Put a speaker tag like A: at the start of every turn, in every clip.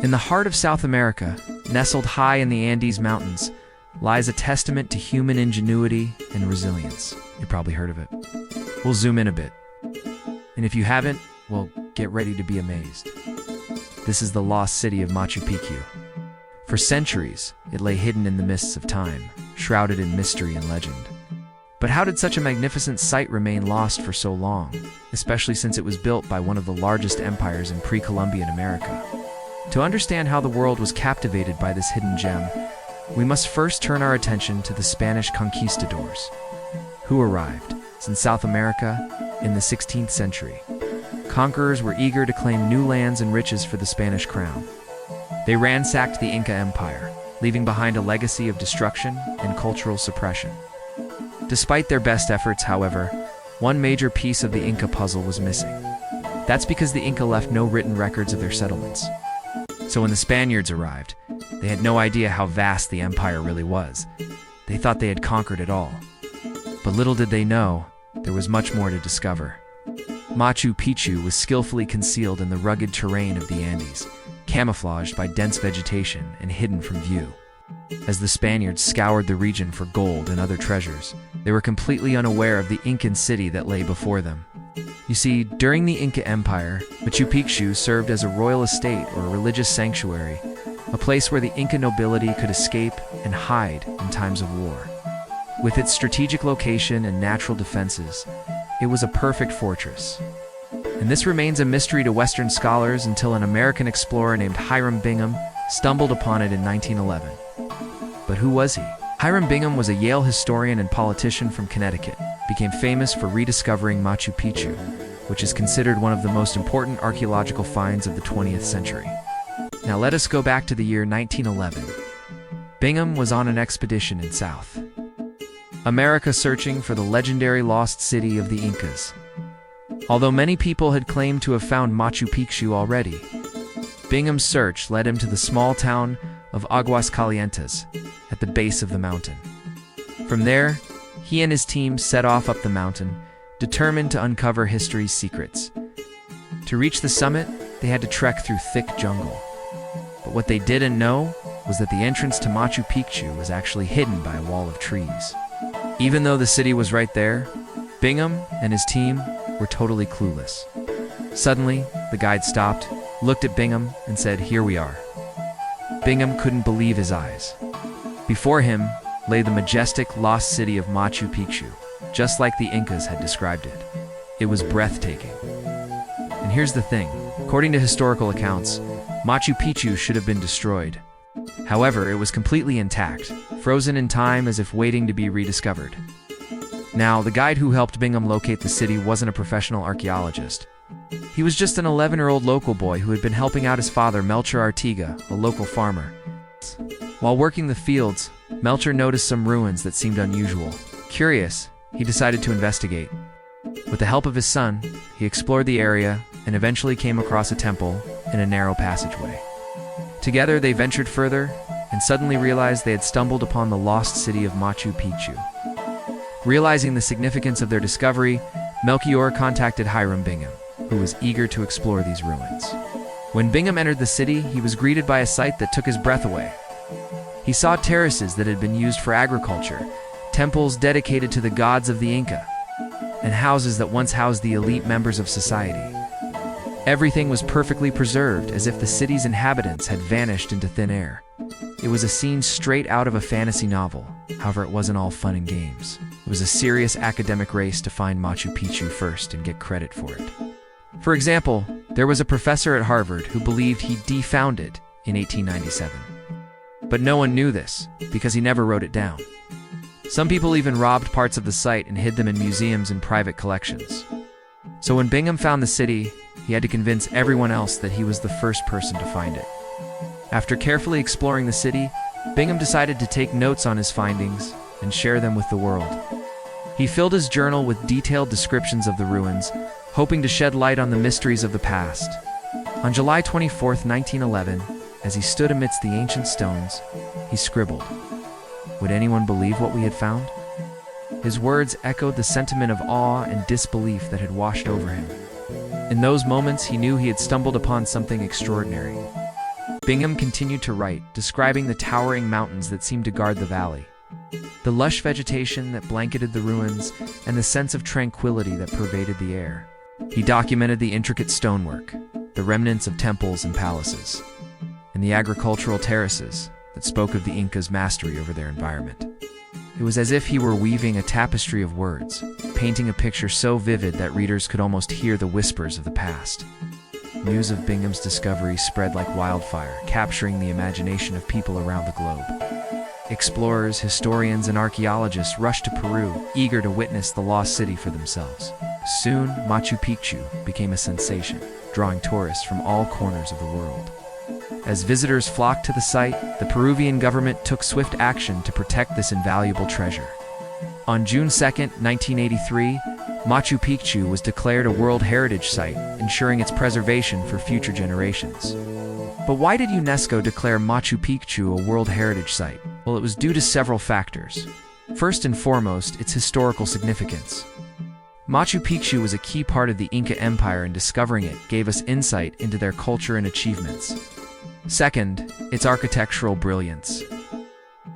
A: In the heart of South America, nestled high in the Andes Mountains, lies a testament to human ingenuity and resilience. You probably heard of it. We'll zoom in a bit. And if you haven't, well, get ready to be amazed. This is the lost city of Machu Picchu. For centuries, it lay hidden in the mists of time, shrouded in mystery and legend. But how did such a magnificent site remain lost for so long, especially since it was built by one of the largest empires in pre-Columbian America? To understand how the world was captivated by this hidden gem, we must first turn our attention to the Spanish conquistadors, who arrived in South America in the 16th century. Conquerors were eager to claim new lands and riches for the Spanish crown. They ransacked the Inca Empire, leaving behind a legacy of destruction and cultural suppression. Despite their best efforts, however, one major piece of the Inca puzzle was missing. That's because the Inca left no written records of their settlements. So when the Spaniards arrived, they had no idea how vast the empire really was. They thought they had conquered it all. But little did they know, there was much more to discover. Machu Picchu was skillfully concealed in the rugged terrain of the Andes, camouflaged by dense vegetation and hidden from view. As the Spaniards scoured the region for gold and other treasures, they were completely unaware of the Incan city that lay before them. You see, during the Inca Empire, Machu Picchu served as a royal estate or a religious sanctuary, a place where the Inca nobility could escape and hide in times of war. With its strategic location and natural defenses, it was a perfect fortress. And this remains a mystery to Western scholars until an American explorer named Hiram Bingham stumbled upon it in 1911. But who was he? Hiram Bingham was a Yale historian and politician from Connecticut, became famous for rediscovering Machu Picchu, which is considered one of the most important archaeological finds of the 20th century. Now let us go back to the year 1911. Bingham was on an expedition in South America searching for the legendary lost city of the Incas. Although many people had claimed to have found Machu Picchu already, Bingham's search led him to the small town of Aguas Calientes at the base of the mountain. From there, he and his team set off up the mountain, determined to uncover history's secrets. To reach the summit, they had to trek through thick jungle. But what they didn't know was that the entrance to Machu Picchu was actually hidden by a wall of trees. Even though the city was right there, Bingham and his team were totally clueless. Suddenly, the guide stopped, looked at Bingham, and said, "Here we are." Bingham couldn't believe his eyes. Before him lay the majestic lost city of Machu Picchu, just like the Incas had described it. It was breathtaking. And here's the thing, according to historical accounts, Machu Picchu should have been destroyed. However, it was completely intact, frozen in time as if waiting to be rediscovered. Now, the guide who helped Bingham locate the city wasn't a professional archaeologist. He was just an 11-year-old local boy who had been helping out his father, Melchor Artiga, a local farmer. While working the fields, Melchor noticed some ruins that seemed unusual. Curious, he decided to investigate. With the help of his son, he explored the area and eventually came across a temple in a narrow passageway. Together, they ventured further and suddenly realized they had stumbled upon the lost city of Machu Picchu. Realizing the significance of their discovery, Melchior contacted Hiram Bingham, who was eager to explore these ruins. When Bingham entered the city, he was greeted by a sight that took his breath away. He saw terraces that had been used for agriculture, temples dedicated to the gods of the Inca, and houses that once housed the elite members of society. Everything was perfectly preserved, as if the city's inhabitants had vanished into thin air. It was a scene straight out of a fantasy novel. However, it wasn't all fun and games. It was a serious academic race to find Machu Picchu first and get credit for it. For example, there was a professor at Harvard who believed he de-found it in 1897. But no one knew this, because he never wrote it down. Some people even robbed parts of the site and hid them in museums and private collections. So when Bingham found the city, he had to convince everyone else that he was the first person to find it. After carefully exploring the city, Bingham decided to take notes on his findings and share them with the world. He filled his journal with detailed descriptions of the ruins, hoping to shed light on the mysteries of the past. On July 24, 1911, as he stood amidst the ancient stones, he scribbled, "Would anyone believe what we had found?" His words echoed the sentiment of awe and disbelief that had washed over him. In those moments, he knew he had stumbled upon something extraordinary. Bingham continued to write, describing the towering mountains that seemed to guard the valley, the lush vegetation that blanketed the ruins, and the sense of tranquility that pervaded the air. He documented the intricate stonework, the remnants of temples and palaces, and the agricultural terraces that spoke of the Incas' mastery over their environment. It was as if he were weaving a tapestry of words, painting a picture so vivid that readers could almost hear the whispers of the past. News of Bingham's discovery spread like wildfire, capturing the imagination of people around the globe. Explorers, historians, and archaeologists rushed to Peru, eager to witness the lost city for themselves. Soon, Machu Picchu became a sensation, drawing tourists from all corners of the world. As visitors flocked to the site, the Peruvian government took swift action to protect this invaluable treasure. On June 2, 1983, Machu Picchu was declared a World Heritage Site, ensuring its preservation for future generations. But why did UNESCO declare Machu Picchu a World Heritage Site? Well, it was due to several factors. First and foremost, its historical significance. Machu Picchu was a key part of the Inca Empire, and discovering it gave us insight into their culture and achievements. Second, its architectural brilliance.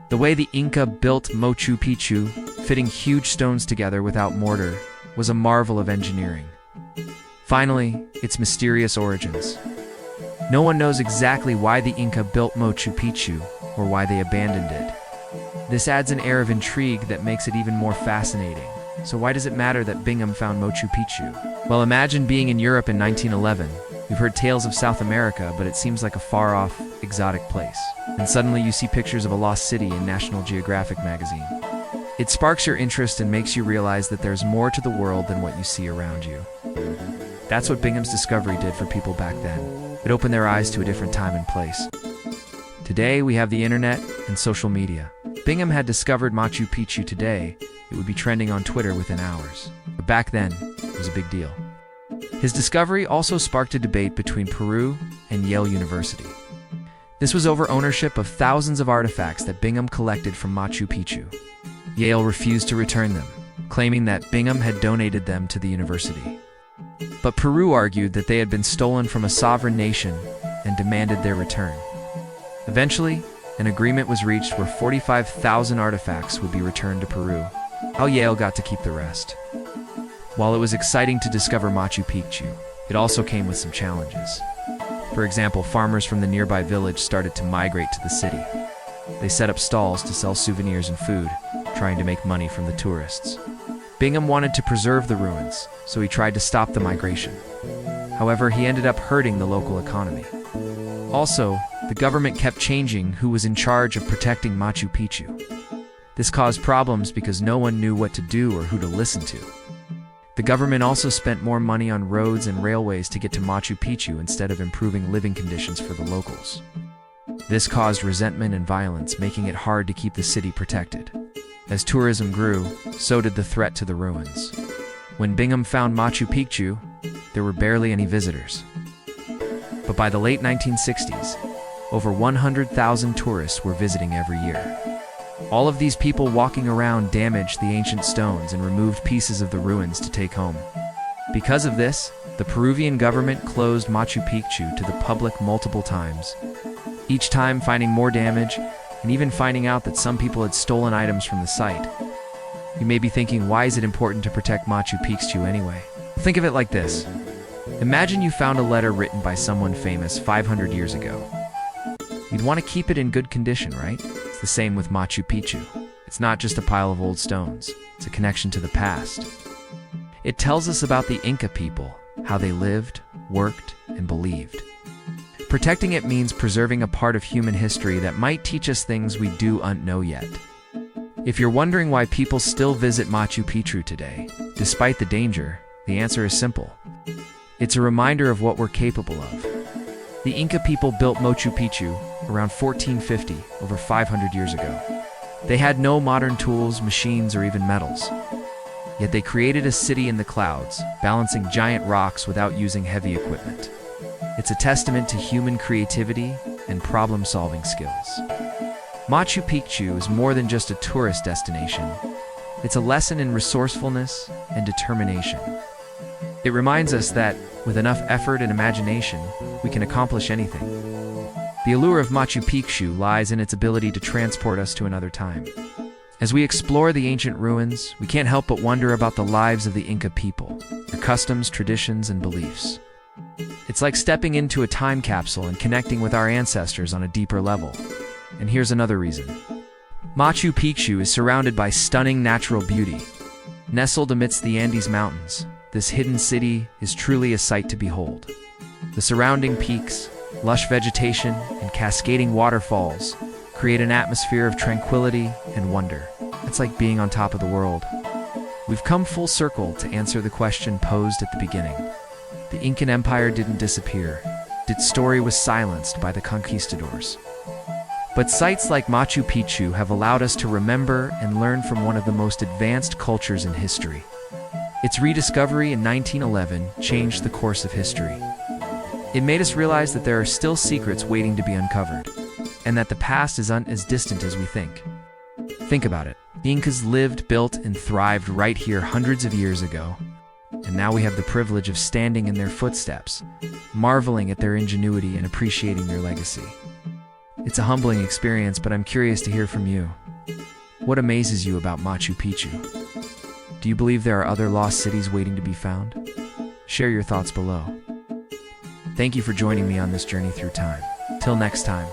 A: The way the Inca built Machu Picchu, fitting huge stones together without mortar, was a marvel of engineering. Finally, its mysterious origins. No one knows exactly why the Inca built Machu Picchu or why they abandoned it. This adds an air of intrigue that makes it even more fascinating. So why does it matter that Bingham found Machu Picchu? Well, imagine being in Europe in 1911. You've heard tales of South America, but it seems like a far-off, exotic place. And suddenly you see pictures of a lost city in National Geographic magazine. It sparks your interest and makes you realize that there's more to the world than what you see around you. That's what Bingham's discovery did for people back then. It opened their eyes to a different time and place. Today, we have the internet and social media. Bingham had discovered Machu Picchu today, it would be trending on Twitter within hours. But back then, it was a big deal. His discovery also sparked a debate between Peru and Yale University. This was over ownership of thousands of artifacts that Bingham collected from Machu Picchu. Yale refused to return them, claiming that Bingham had donated them to the university. But Peru argued that they had been stolen from a sovereign nation and demanded their return. Eventually, an agreement was reached where 45,000 artifacts would be returned to Peru, while Yale got to keep the rest. While it was exciting to discover Machu Picchu, it also came with some challenges. For example, farmers from the nearby village started to migrate to the city. They set up stalls to sell souvenirs and food, trying to make money from the tourists. Bingham wanted to preserve the ruins, so he tried to stop the migration. However, he ended up hurting the local economy. Also, the government kept changing who was in charge of protecting Machu Picchu. This caused problems because no one knew what to do or who to listen to. The government also spent more money on roads and railways to get to Machu Picchu instead of improving living conditions for the locals. This caused resentment and violence, making it hard to keep the city protected. As tourism grew, so did the threat to the ruins. When Bingham found Machu Picchu, there were barely any visitors. But by the late 1960s, over 100,000 tourists were visiting every year. All of these people walking around damaged the ancient stones and removed pieces of the ruins to take home. Because of this, the Peruvian government closed Machu Picchu to the public multiple times, each time finding more damage and even finding out that some people had stolen items from the site. You may be thinking, why is it important to protect Machu Picchu anyway? Think of it like this. Imagine you found a letter written by someone famous 500 years ago. You'd want to keep it in good condition, right? It's the same with Machu Picchu. It's not just a pile of old stones. It's a connection to the past. It tells us about the Inca people, how they lived, worked, and believed. Protecting it means preserving a part of human history that might teach us things we don't know yet. If you're wondering why people still visit Machu Picchu today, despite the danger, the answer is simple. It's a reminder of what we're capable of. The Inca people built Machu Picchu around 1450, over 500 years ago. They had no modern tools, machines, or even metals. Yet they created a city in the clouds, balancing giant rocks without using heavy equipment. It's a testament to human creativity and problem-solving skills. Machu Picchu is more than just a tourist destination. It's a lesson in resourcefulness and determination. It reminds us that, with enough effort and imagination, we can accomplish anything. The allure of Machu Picchu lies in its ability to transport us to another time. As we explore the ancient ruins, we can't help but wonder about the lives of the Inca people, their customs, traditions, and beliefs. It's like stepping into a time capsule and connecting with our ancestors on a deeper level. And here's another reason. Machu Picchu is surrounded by stunning natural beauty. Nestled amidst the Andes Mountains, this hidden city is truly a sight to behold. The surrounding peaks, lush vegetation, and cascading waterfalls create an atmosphere of tranquility and wonder. It's like being on top of the world. We've come full circle to answer the question posed at the beginning. The Incan Empire didn't disappear. Its story was silenced by the conquistadors. But sites like Machu Picchu have allowed us to remember and learn from one of the most advanced cultures in history. Its rediscovery in 1911 changed the course of history. It made us realize that there are still secrets waiting to be uncovered, and that the past isn't as distant as we think. Think about it. The Incas lived, built, and thrived right here hundreds of years ago, and now we have the privilege of standing in their footsteps, marveling at their ingenuity and appreciating their legacy. It's a humbling experience, but I'm curious to hear from you. What amazes you about Machu Picchu? Do you believe there are other lost cities waiting to be found? Share your thoughts below. Thank you for joining me on this journey through time. Till next time,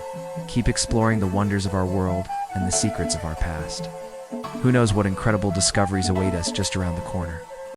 A: keep exploring the wonders of our world and the secrets of our past. Who knows what incredible discoveries await us just around the corner?